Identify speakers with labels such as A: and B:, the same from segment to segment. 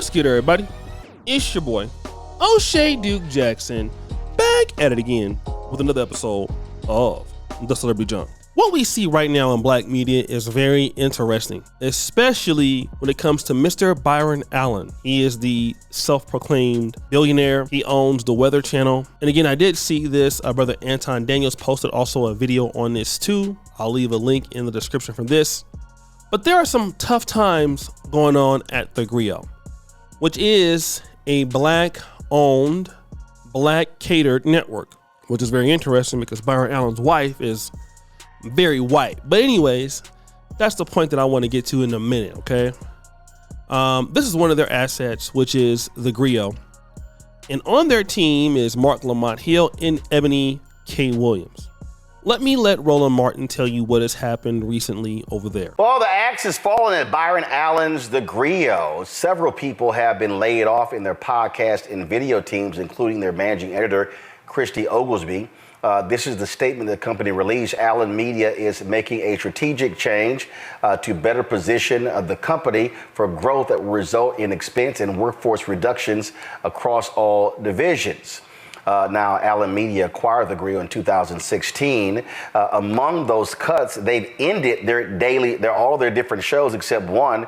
A: What's good, everybody? It's your boy, O'Shea Duke Jackson, back at it again with another episode of The Celebrity Jump. What we see right now in black media is very interesting, especially when it comes to Mr. Byron Allen. He is the self-proclaimed billionaire. He owns the Weather Channel. And again, I did see this. Brother Anton Daniels posted also a video on this too. I'll leave a link in the description for this. But there are some tough times going on at the Grio, which is a black-owned, black-catered network, which is very interesting because Byron Allen's wife is very white. But anyways, that's the point that I want to get to in a minute, okay? This is one of their assets, which is the Grio. And on their team is Mark Lamont Hill and Eboni K. Williams. Let Roland Martin tell you what has happened recently over there.
B: Well, the axe is falling at Byron Allen's The Grio. Several people have been laid off in their podcast and video teams, including their managing editor, Christy Oglesby. This is the statement the company released. Allen Media is making a strategic change to better position the company for growth that will result in expense and workforce reductions across all divisions. Now, Allen Media acquired the Grio in 2016. Among those cuts, they've ended all their different shows except one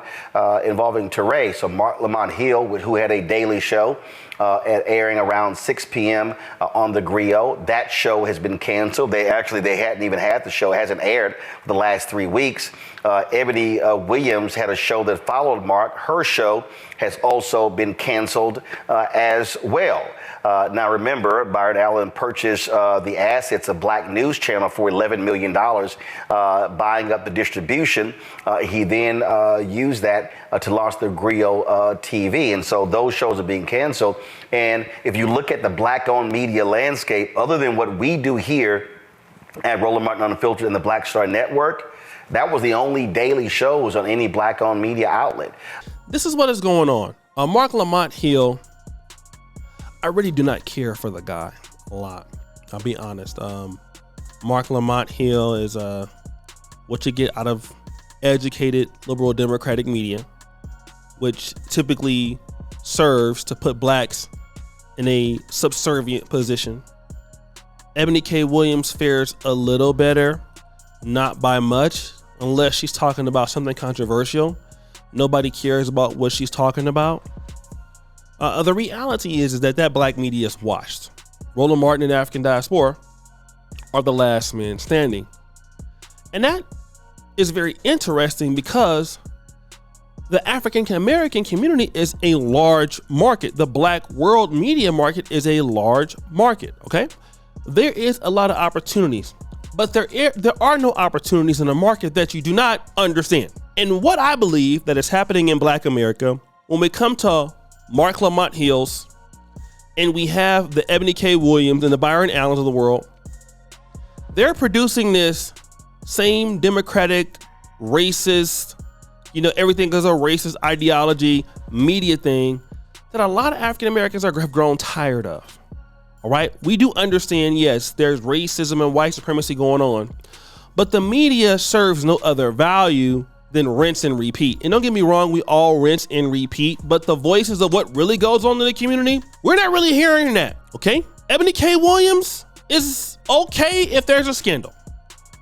B: involving Teray. So Mark Lamont Hill, who had a daily show airing around 6 p.m. On the Grio. That show has been canceled. They hadn't even had the show. It hasn't aired for the last 3 weeks. Eboni Williams had a show that followed Mark. Her show has also been canceled as well. Now, remember, Byron Allen purchased the assets of Black News Channel for $11 million, buying up the distribution. He then used that to launch the Grio TV. And so those shows are being canceled. And if you look at the black-owned media landscape, other than what we do here at Roland Martin Unfiltered and the Black Star Network, that was the only daily shows on any black-owned media outlet.
A: This is what is going on. Mark Lamont Hill, I really do not care for the guy a lot. I'll be honest. Mark Lamont Hill is what you get out of educated liberal democratic media, which typically serves to put blacks in a subservient position. Eboni K. Williams fares a little better, not by much, unless she's talking about something controversial. Nobody cares about what she's talking about. The reality is that black media is washed. Roland Martin and African Diaspora are the last men standing. And that is very interesting because the African American community is a large market. The black world media market is a large market, okay? There is a lot of opportunities, but there are no opportunities in a market that you do not understand. And what I believe that is happening in black America, when we come to Mark Lamont Hills, and we have the Eboni K. Williams and the Byron Allens of the world, they're producing this same democratic, racist, everything is a racist ideology, media thing that a lot of African Americans have grown tired of. All right. We do understand, yes, there's racism and white supremacy going on, but the media serves no other value than rinse and repeat. And don't get me wrong, we all rinse and repeat, but the voices of what really goes on in the community, we're not really hearing that, okay? Eboni K. Williams is okay if there's a scandal.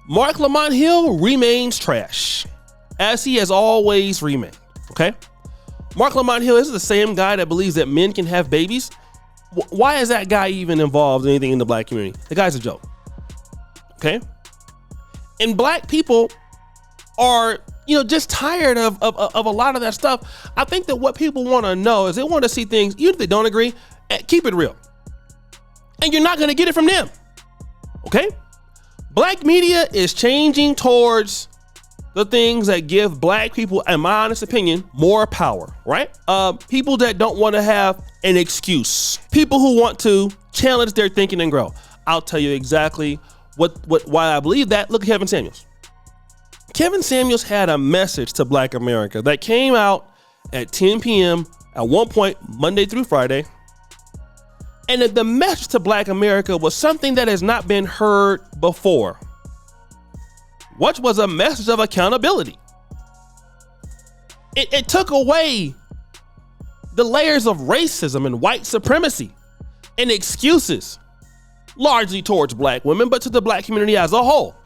A: Mark Lamont Hill remains trash, as he has always remained, okay? Mark Lamont Hill is the same guy that believes that men can have babies. Why is that guy even involved in anything in the black community? The guy's a joke, okay? And black people are just tired of a lot of that stuff. I think that what people want to know is they want to see things, even if they don't agree, keep it real. And you're not going to get it from them. Okay? Black media is changing towards the things that give black people, in my honest opinion, more power, right? People that don't want to have an excuse. People who want to challenge their thinking and grow. I'll tell you exactly why I believe that. Look at Kevin Samuels. Kevin Samuels had a message to black America that came out at 10 p.m. at one point, Monday through Friday. And the message to black America was something that has not been heard before, which was a message of accountability. It took away the layers of racism and white supremacy and excuses, largely towards black women, but to the black community as a whole.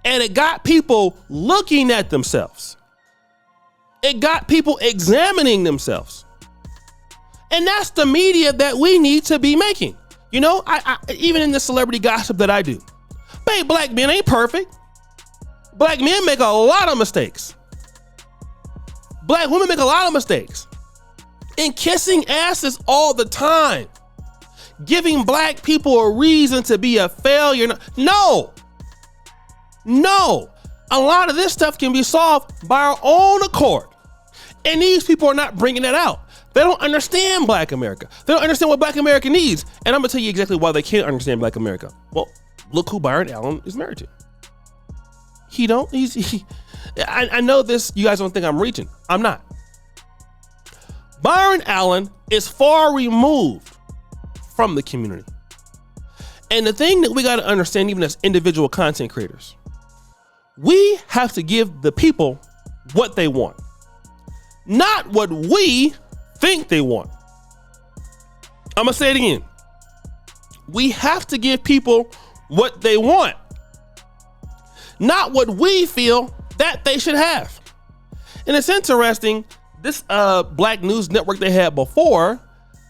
A: And it got people looking at themselves. It got people examining themselves. And that's the media that we need to be making. You know, I even in the celebrity gossip that I do, babe, black men ain't perfect. Black men make a lot of mistakes. Black women make a lot of mistakes. And kissing asses all the time. Giving black people a reason to be a failure. No. A lot of this stuff can be solved by our own accord. And these people are not bringing that out. They don't understand black America. They don't understand what black America needs. And I'm gonna tell you exactly why they can't understand black America. Well, look who Byron Allen is married to. I know this, you guys don't think I'm reaching. I'm not. Byron Allen is far removed from the community. And the thing that we got to understand, even as individual content creators, we have to give the people what they want, not what we think they want. I'm gonna say it again. We have to give people what they want, not what we feel that they should have. And it's interesting, this black news network they had before,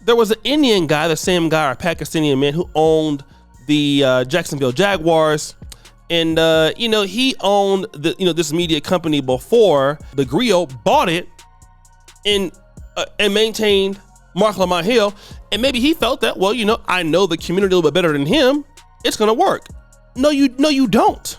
A: there was an Indian guy, the same guy, a Pakistani man who owned the Jacksonville Jaguars. And, he owned this media company before the Grio bought it and maintained Mark Lamont Hill. And maybe he felt that, well, I know the community a little bit better than him. It's going to work. No, you don't.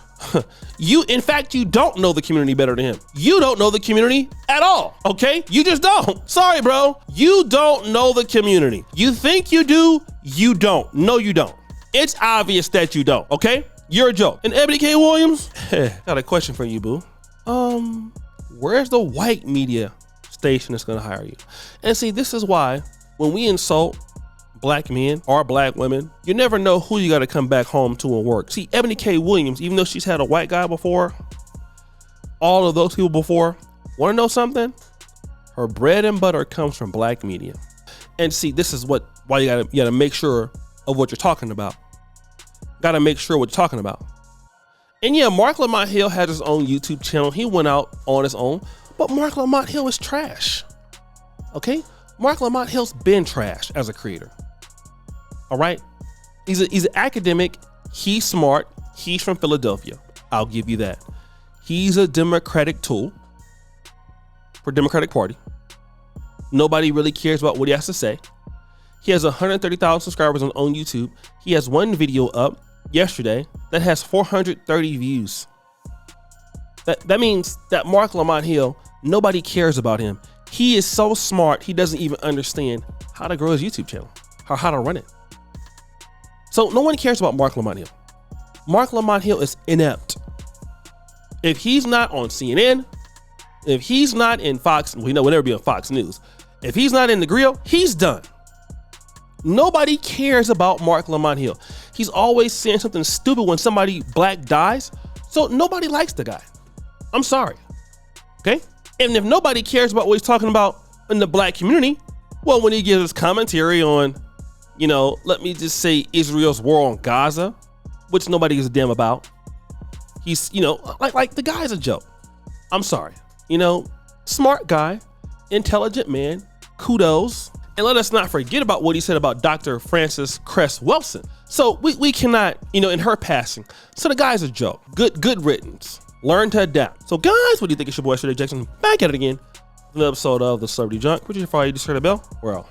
A: In fact, you don't know the community better than him. You don't know the community at all, okay? You just don't. Sorry, bro. You don't know the community. You think you do, you don't. No, you don't. It's obvious that you don't, okay? You're a joke. And Eboni K. Williams, got a question for you, boo. Where's the white media station that's gonna hire you? And see, this is why when we insult black men or black women, you never know who you got to come back home to and work. See, Eboni K. Williams, even though she's had a white guy before, all of those people before, want to know something? Her bread and butter comes from black media. And see, this is why you gotta make sure of what you're talking about. Gotta make sure what you're talking about. And yeah, Mark Lamont Hill has his own YouTube channel. He went out on his own, but Mark Lamont Hill is trash. Okay? Mark Lamont Hill's been trash as a creator. All right, he's an academic. He's smart. He's from Philadelphia. I'll give you that. He's a Democratic tool for Democratic Party. Nobody really cares about what he has to say. He has 130,000 subscribers on YouTube. He has one video up yesterday that has 430 views. That means that Mark Lamont Hill, nobody cares about him. He is so smart, he doesn't even understand how to grow his YouTube channel or how to run it. So no one cares about Mark Lamont Hill. Mark Lamont Hill is inept. If he's not on CNN, if he's not in Fox, we know he'll never be on Fox News. If he's not in the Grio, he's done. Nobody cares about Mark Lamont Hill. He's always saying something stupid when somebody black dies. So nobody likes the guy. I'm sorry. Okay? And if nobody cares about what he's talking about in the black community, well, when he gives his commentary on, let me just say Israel's war on Gaza, which nobody gives a damn about. He's, like the guy's a joke. I'm sorry. Smart guy, intelligent man, kudos. And let us not forget about what he said about Dr. Frances Cress Welsing. So we cannot, in her passing. So the guy's a joke. Good riddance. Learn to adapt. So guys, what do you think? It's your boy, Jackson, back at it again. Another episode of The Celebrity Junk. Which is for you, just heard the bell. We're out.